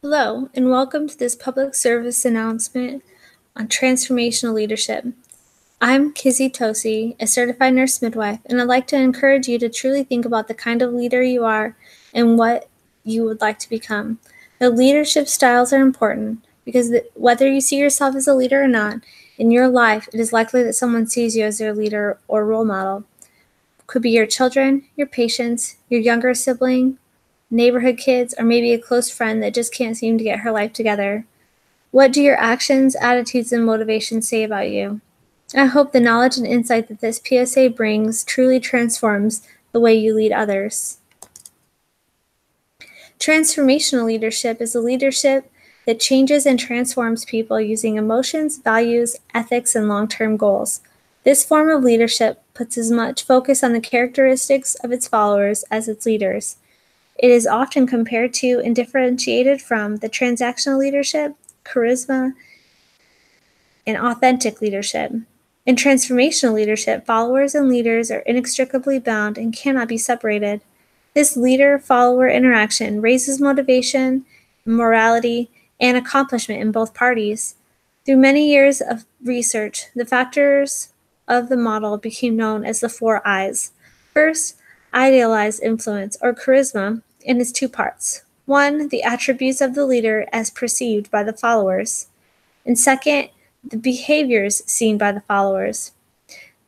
Hello, and welcome to this public service announcement on transformational leadership. I'm Kizzy Tosi, a certified nurse midwife, and I'd like to encourage you to truly think about the kind of leader you are and what you would like to become. The leadership styles are important because whether you see yourself as a leader or not, in your life, it is likely that someone sees you as their leader or role model. Could be your children, your patients, your younger sibling, neighborhood kids, or maybe a close friend that just can't seem to get her life together. What do your actions, attitudes, and motivations say about you? I hope the knowledge and insight that this PSA brings truly transforms the way you lead others. Transformational leadership is a leadership that changes and transforms people using emotions, values, ethics, and long-term goals. This form of leadership puts as much focus on the characteristics of its followers as its leaders. It is often compared to and differentiated from the transactional leadership, charisma, and authentic leadership. In transformational leadership, followers and leaders are inextricably bound and cannot be separated. This leader-follower interaction raises motivation, morality, and accomplishment in both parties. Through many years of research, the factors of the model became known as the 4 I's. First, idealized influence or charisma in its 2 parts. 1, the attributes of the leader as perceived by the followers. And second, the behaviors seen by the followers.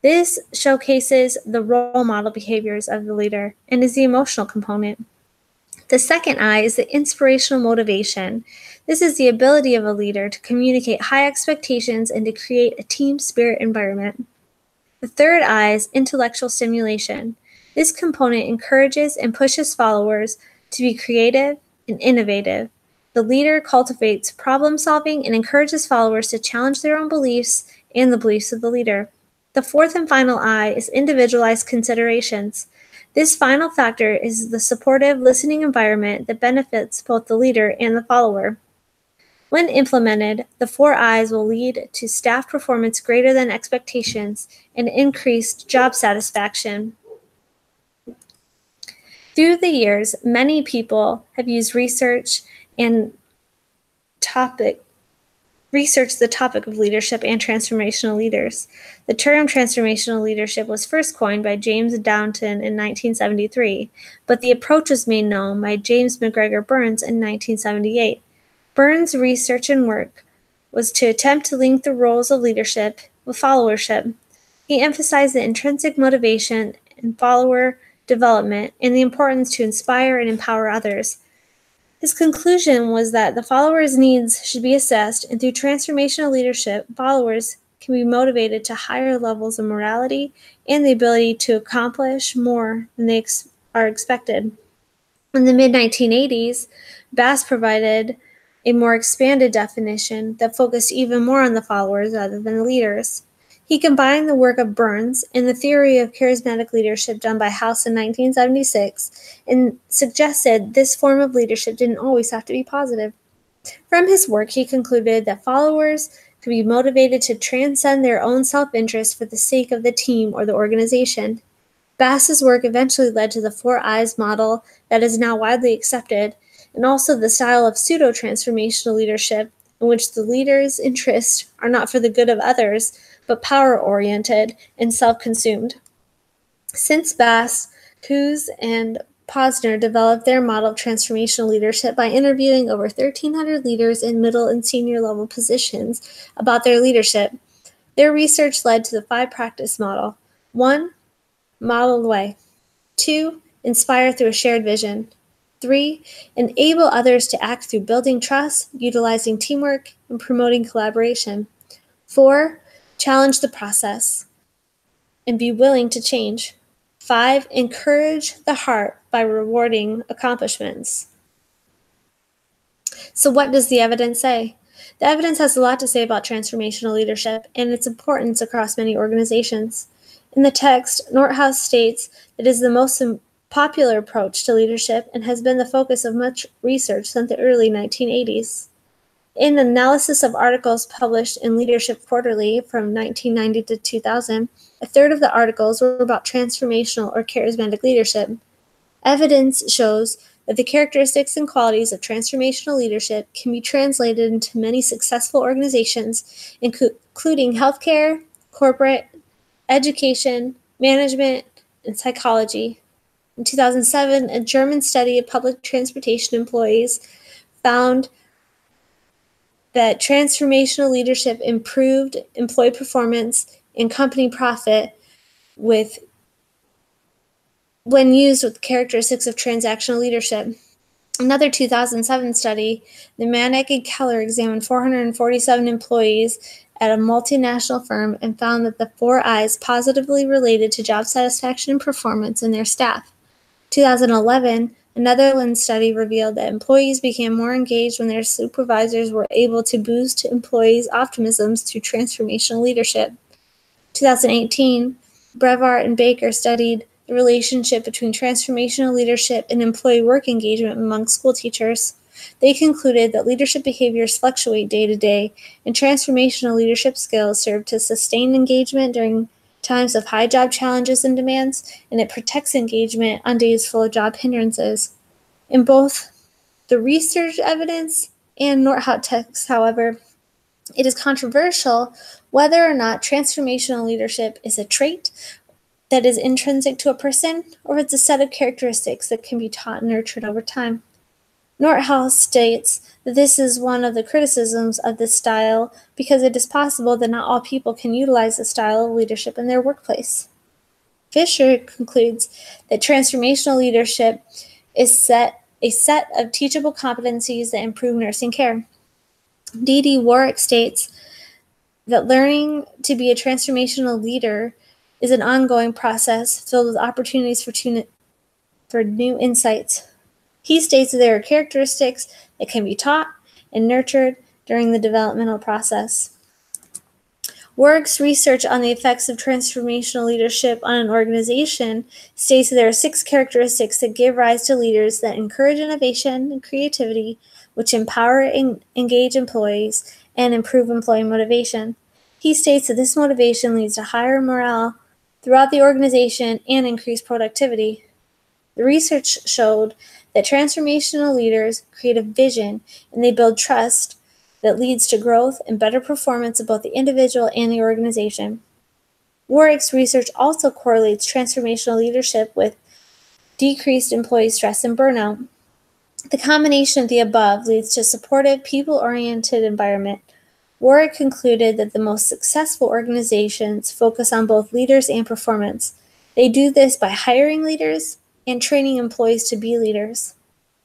This showcases the role model behaviors of the leader and is the emotional component. The second I is the inspirational motivation. This is the ability of a leader to communicate high expectations and to create a team spirit environment. The third I is intellectual stimulation. This component encourages and pushes followers to be creative and innovative. The leader cultivates problem solving and encourages followers to challenge their own beliefs and the beliefs of the leader. The fourth and final I is individualized considerations. This final factor is the supportive listening environment that benefits both the leader and the follower. When implemented, the 4 I's will lead to staff performance greater than expectations and increased job satisfaction. Through the years, many people have used research the topic of leadership and transformational leaders. The term transformational leadership was first coined by James Downton in 1973, but the approach was made known by James McGregor Burns in 1978. Burns' research and work was to attempt to link the roles of leadership with followership. He emphasized the intrinsic motivation in follower development and the importance to inspire and empower others. His conclusion was that the followers' needs should be assessed, and through transformational leadership, followers can be motivated to higher levels of morality and the ability to accomplish more than they are expected. In the mid-1980s, Bass provided a more expanded definition that focused even more on the followers rather than the leaders. He combined the work of Burns and the theory of charismatic leadership done by House in 1976 and suggested this form of leadership didn't always have to be positive. From his work, he concluded that followers could be motivated to transcend their own self-interest for the sake of the team or the organization. Bass's work eventually led to the 4 I's model that is now widely accepted, and also the style of pseudo-transformational leadership in which the leader's interests are not for the good of others, but power-oriented and self-consumed. Since Bass, Coos, and Posner developed their model of transformational leadership by interviewing over 1,300 leaders in middle and senior level positions about their leadership. Their research led to the 5-practice model. 1. Model the way. 2. Inspire through a shared vision. 3. Enable others to act through building trust, utilizing teamwork, and promoting collaboration. 4. Challenge the process and be willing to change. 5. Encourage the heart by rewarding accomplishments. So what does the evidence say? The evidence has a lot to say about transformational leadership and its importance across many organizations. In the text, Nordhaus states that it is the most popular approach to leadership and has been the focus of much research since the early 1980s. In an analysis of articles published in Leadership Quarterly from 1990 to 2000, a third of the articles were about transformational or charismatic leadership. Evidence shows that the characteristics and qualities of transformational leadership can be translated into many successful organizations, including healthcare, corporate, education, management, and psychology. In 2007, a German study of public transportation employees found that transformational leadership improved employee performance and company profit when used with characteristics of transactional leadership. Another 2007 study, the Manek and Keller examined 447 employees at a multinational firm and found that the 4 I's positively related to job satisfaction and performance in their staff. 2011, a Netherlands study revealed that employees became more engaged when their supervisors were able to boost employees' optimism through transformational leadership. 2018, Brevard and Baker studied the relationship between transformational leadership and employee work engagement among school teachers. They concluded that leadership behaviors fluctuate day to day, and transformational leadership skills serve to sustain engagement during times of high job challenges and demands, and it protects engagement on days full of job hindrances. In both the research evidence and Nordhaus text, however, it is controversial whether or not transformational leadership is a trait that is intrinsic to a person, or it's a set of characteristics that can be taught and nurtured over time. Nordhaus states that this is one of the criticisms of this style because it is possible that not all people can utilize this style of leadership in their workplace. Fisher concludes that transformational leadership is a set of teachable competencies that improve nursing care. D.D. Warwick states that learning to be a transformational leader is an ongoing process filled with opportunities for new insights. He states that there are characteristics that can be taught and nurtured during the developmental process. Warwick's research on the effects of transformational leadership on an organization states that there are 6 characteristics that give rise to leaders that encourage innovation and creativity, which empower and engage employees and improve employee motivation. He states that this motivation leads to higher morale throughout the organization and increased productivity. The research showed that transformational leaders create a vision and they build trust that leads to growth and better performance of both the individual and the organization. Warwick's research also correlates transformational leadership with decreased employee stress and burnout. The combination of the above leads to a supportive, people-oriented environment. Warwick concluded that the most successful organizations focus on both leaders and performance. They do this by hiring leaders and training employees to be leaders.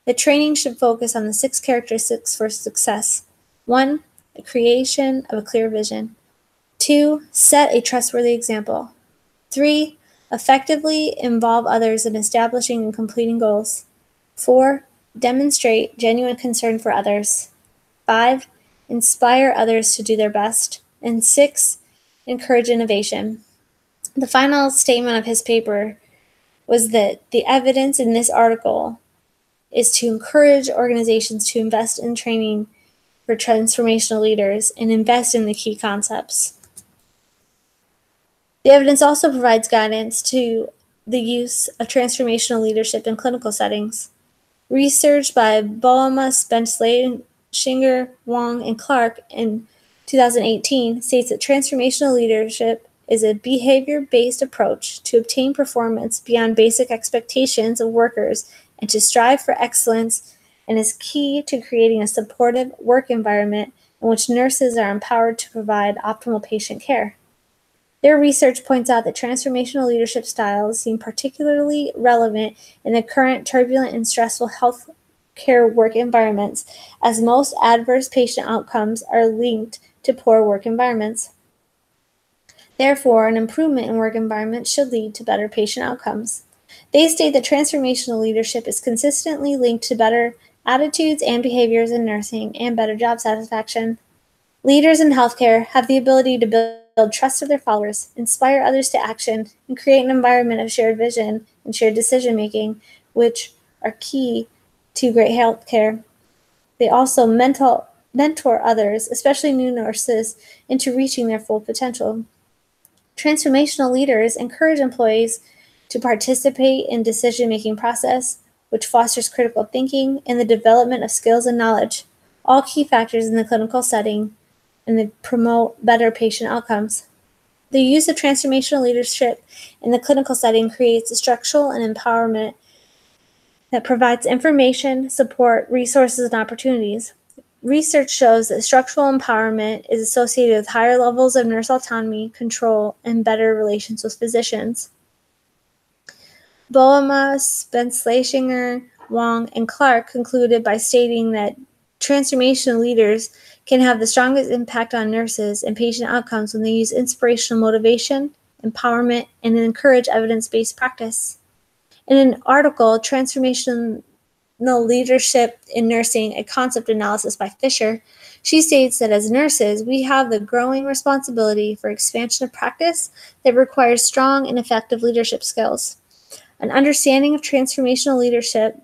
The training should focus on the 6 characteristics for success. 1. The creation of a clear vision. 2. Set a trustworthy example. 3. Effectively involve others in establishing and completing goals. 4. Demonstrate genuine concern for others. 5. Inspire others to do their best. And 6. Encourage innovation. The final statement of his paper was that the evidence in this article is to encourage organizations to invest in training for transformational leaders and invest in the key concepts. The evidence also provides guidance to the use of transformational leadership in clinical settings. Research by Boema, Spenslade, Shinger, Wong, and Clark in 2018 states that transformational leadership is a behavior-based approach to obtain performance beyond basic expectations of workers and to strive for excellence, and is key to creating a supportive work environment in which nurses are empowered to provide optimal patient care. Their research points out that transformational leadership styles seem particularly relevant in the current turbulent and stressful health care work environments, as most adverse patient outcomes are linked to poor work environments. Therefore, an improvement in work environment should lead to better patient outcomes. They state that transformational leadership is consistently linked to better attitudes and behaviors in nursing and better job satisfaction. Leaders in healthcare have the ability to build trust of their followers, inspire others to action, and create an environment of shared vision and shared decision-making, which are key to great healthcare. They also mentor others, especially new nurses, into reaching their full potential. Transformational leaders encourage employees to participate in decision-making process, which fosters critical thinking and the development of skills and knowledge, all key factors in the clinical setting, and they promote better patient outcomes. The use of transformational leadership in the clinical setting creates a structural and empowerment that provides information, support, resources, and opportunities. Research shows that structural empowerment is associated with higher levels of nurse autonomy, control, and better relations with physicians. Boema, Spence-Leishinger, Wong, and Clark concluded by stating that transformational leaders can have the strongest impact on nurses and patient outcomes when they use inspirational motivation, empowerment, and encourage evidence-based practice. In an article, Transformational Leadership in Nursing, a Concept Analysis by Fisher, she states that as nurses, we have the growing responsibility for expansion of practice that requires strong and effective leadership skills. An understanding of transformational leadership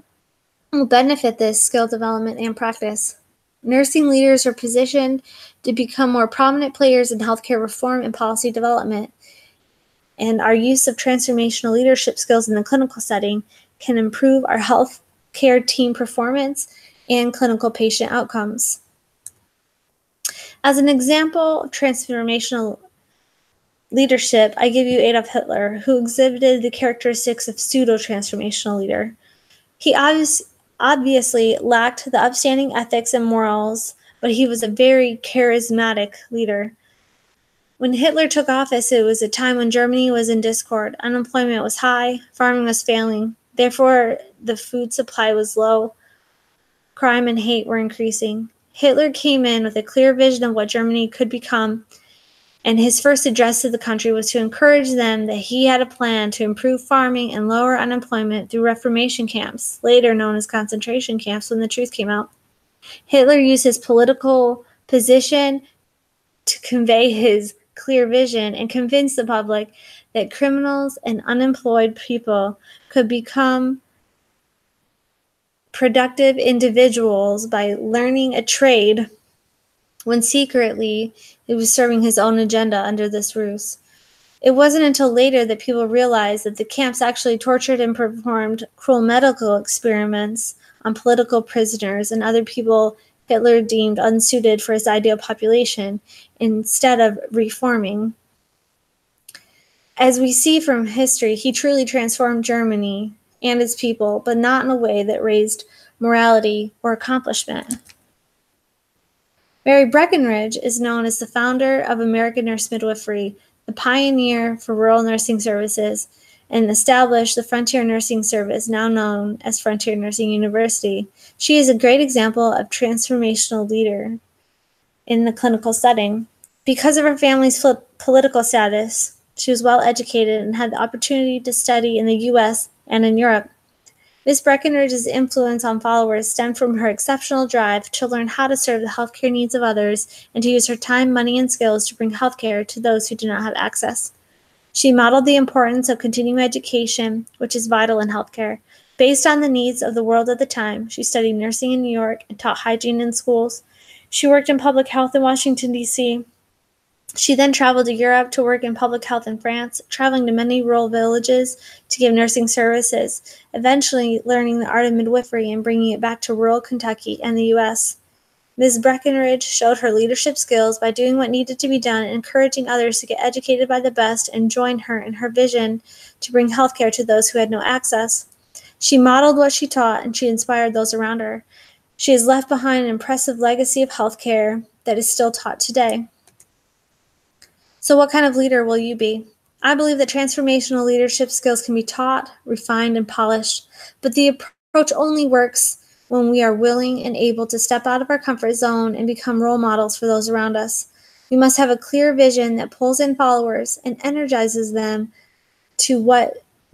will benefit this skill development and practice. Nursing leaders are positioned to become more prominent players in healthcare reform and policy development, and our use of transformational leadership skills in the clinical setting can improve our healthcare team performance and clinical patient outcomes. As an example of transformational leadership, I give you Adolf Hitler, who exhibited the characteristics of pseudo-transformational leader. He obviously lacked the upstanding ethics and morals, but he was a very charismatic leader. When Hitler took office, it was a time when Germany was in discord, unemployment was high, farming was failing, therefore the food supply was low, crime and hate were increasing. Hitler came in with a clear vision of what Germany could become, and his first address to the country was to encourage them that he had a plan to improve farming and lower unemployment through reformation camps, later known as concentration camps when the truth came out. Hitler used his political position to convey his clear vision and convince the public that criminals and unemployed people could become productive individuals by learning a trade, when secretly he was serving his own agenda under this ruse. It wasn't until later that people realized that the camps actually tortured and performed cruel medical experiments on political prisoners and other people Hitler deemed unsuited for his ideal population, instead of reforming. As we see from history, he truly transformed Germany and its people, but not in a way that raised morality or accomplishment. Mary Breckinridge is known as the founder of American Nurse Midwifery, the pioneer for rural nursing services, and established the Frontier Nursing Service, now known as Frontier Nursing University. She is a great example of transformational leader in the clinical setting. Because of her family's political status, she was well educated and had the opportunity to study in the U.S. and in Europe. Ms. Breckinridge's influence on followers stemmed from her exceptional drive to learn how to serve the healthcare needs of others and to use her time, money, and skills to bring healthcare to those who do not have access. She modeled the importance of continuing education, which is vital in healthcare. Based on the needs of the world at the time, she studied nursing in New York and taught hygiene in schools. She worked in public health in Washington, D.C. She then traveled to Europe to work in public health in France, traveling to many rural villages to give nursing services, eventually learning the art of midwifery and bringing it back to rural Kentucky and the U.S. Ms. Breckinridge showed her leadership skills by doing what needed to be done and encouraging others to get educated by the best and join her in her vision to bring healthcare to those who had no access. She modeled what she taught, and she inspired those around her. She has left behind an impressive legacy of healthcare that is still taught today. So what kind of leader will you be? I believe that transformational leadership skills can be taught, refined, and polished, but the approach only works when we are willing and able to step out of our comfort zone and become role models for those around us. We must have a clear vision that pulls in followers and energizes them to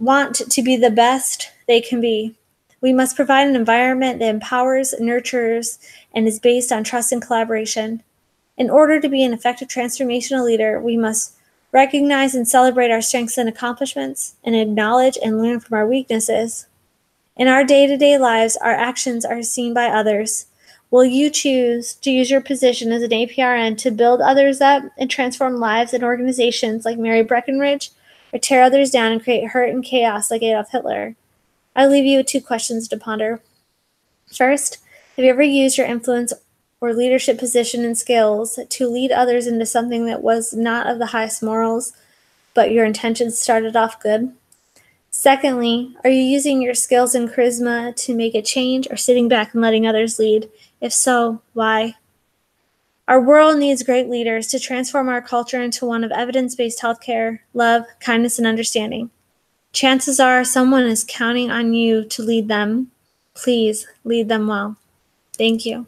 want to be the best they can be. We must provide an environment that empowers, nurtures, and is based on trust and collaboration. In order to be an effective transformational leader, we must recognize and celebrate our strengths and accomplishments, and acknowledge and learn from our weaknesses. In our day-to-day lives, our actions are seen by others. Will you choose to use your position as an APRN to build others up and transform lives and organizations like Mary Breckinridge, or tear others down and create hurt and chaos like Adolf Hitler? I'll leave you with 2 questions to ponder. First, have you ever used your influence or leadership position and skills to lead others into something that was not of the highest morals, but your intentions started off good? Secondly, are you using your skills and charisma to make a change or sitting back and letting others lead? If so, why? Our world needs great leaders to transform our culture into one of evidence-based healthcare, love, kindness, and understanding. Chances are someone is counting on you to lead them. Please lead them well. Thank you.